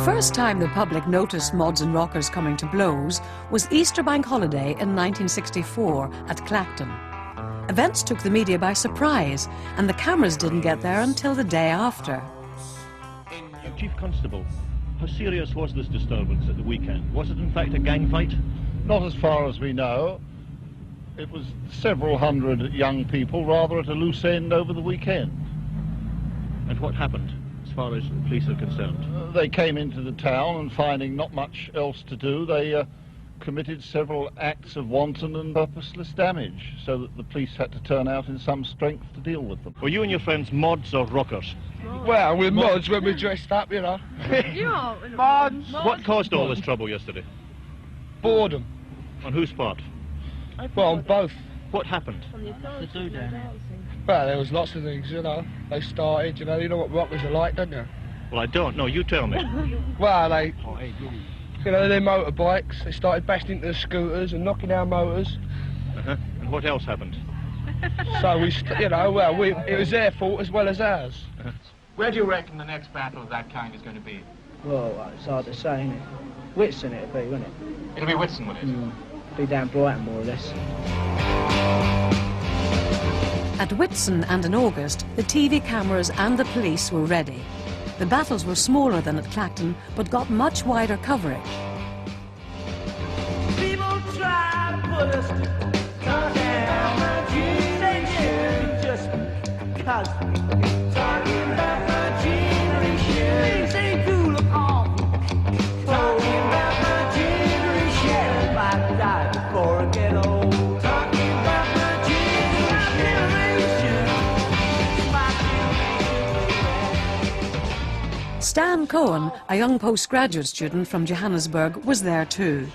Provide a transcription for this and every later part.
first time the public noticed mods and rockers coming to blows was Easter Bank Holiday in 1964 at Clacton. Events took the media by surprise, and the cameras didn't get there until the day after. Chief Constable, how serious was this disturbance at the weekend? Was it in fact a gang fight? Not as far as we know. It was several hundred young people rather at a loose end over the weekend. And what happened, as far as the police are concerned? They came into the town and finding not much else to do, they committed several acts of wanton and purposeless damage, so that the police had to turn out in some strength to deal with them. Were you and your friends mods or rockers? Well, we're mods when we're dressed up, you know. You are Mods. What caused all this trouble yesterday? Boredom. On whose part? Well, on both. What happened? Well, there was lots of things, you know. They started, you know what rockers are like, don't you? Well, I don't know. You tell me. Well, you know, they're motorbikes. They started bashing into the scooters and knocking our motors. And what else happened? So it was their fault as well as ours. Where do you reckon the next battle of that kind is going to be? Well, it's hard to say, isn't it? Whitson it'll be, won't it? It'll be Whitson, will it? Be down Brighton, more or less. At Whitson and in August, the TV cameras and the police were ready. The battles were smaller than at Clacton, but got much wider coverage. People try to put us down, just because talking about my generation, things ain't cool at all. Talking about my generation, if I die before I get old. Talking about my generation, my generation. Stan Cohen, a young postgraduate student from Johannesburg, was there too.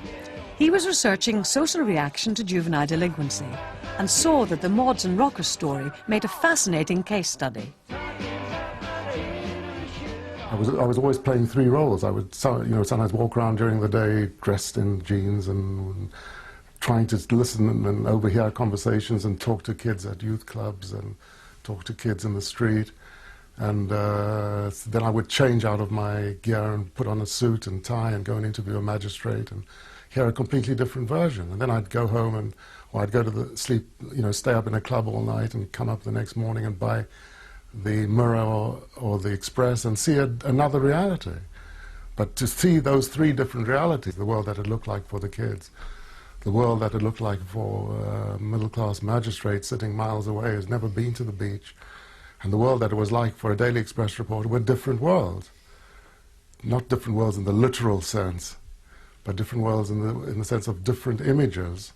He was researching social reaction to juvenile delinquency and saw that the mods and rockers story made a fascinating case study. I was always playing three roles. I would sometimes walk around during the day dressed in jeans and trying to listen and overhear conversations and talk to kids at youth clubs and talk to kids in the street. And then I would change out of my gear and put on a suit and tie and go and interview a magistrate and hear a completely different version. And then I'd go home or I'd go to stay up in a club all night and come up the next morning and buy the Mirror or the Express and see another reality. But to see those three different realities, the world that it looked like for the kids, the world that it looked like for middle-class magistrates sitting miles away who's never been to the beach, and the world that it was like for a Daily Express reporter, were different worlds. Not different worlds in the literal sense, but different worlds in the sense of different images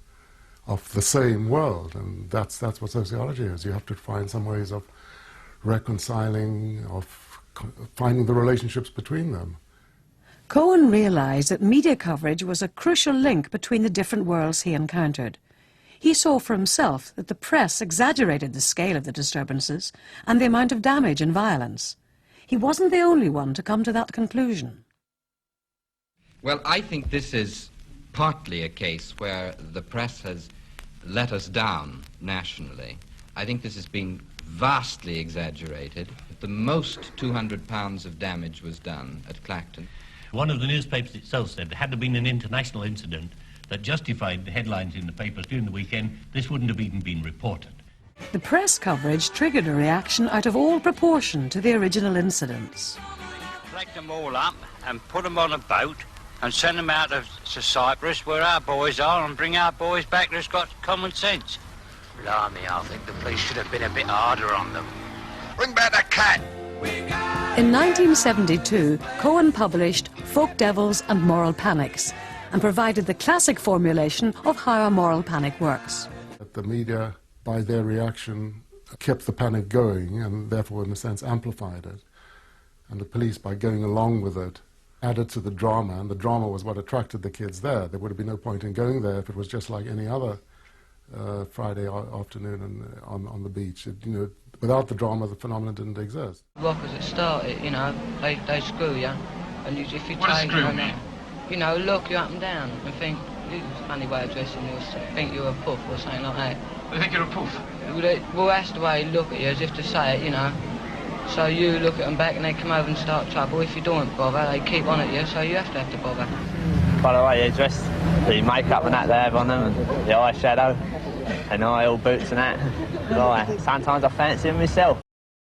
of the same world. And that's what sociology is. You have to find some ways of reconciling, of finding the relationships between them. Cohen realized that media coverage was a crucial link between the different worlds he encountered. He saw for himself that the press exaggerated the scale of the disturbances and the amount of damage and violence. He wasn't the only one to come to that conclusion. Well, I think this is partly a case where the press has let us down nationally. I think this has been vastly exaggerated. At the most, £200 of damage was done at Clacton. One of the newspapers itself said that had there been an international incident that justified the headlines in the papers during the weekend, this wouldn't have even been reported. The press coverage triggered a reaction out of all proportion to the original incidents. Collect them all up and put them on a boat and send them out to Cyprus where our boys are and bring our boys back that's got common sense. Blimey, I think the police should have been a bit harder on them. Bring back the cat! In 1972, Cohen published Folk Devils and Moral Panics and provided the classic formulation of how a moral panic works. The media, by their reaction, kept the panic going and therefore, in a sense, amplified it. And the police, by going along with it, added to the drama, and the drama was what attracted the kids there. There would have been no point in going there if it was just like any other Friday afternoon on the beach. Without the drama, the phenomenon didn't exist. Rockers that started, they screw you. And if you what does take screw mean? Look you up and down and think, this is a funny way of dressing, you think you're a puff or something like that. They think you're a poof? Well, that's the way they look at you, as if to say it, So you look at them back and they come over and start trouble. If you don't bother, they keep on at you, so you have to bother. By the way they're dressed, the makeup and that they have on them, and the eyeshadow, and all boots and that. Like, sometimes I fancy them myself.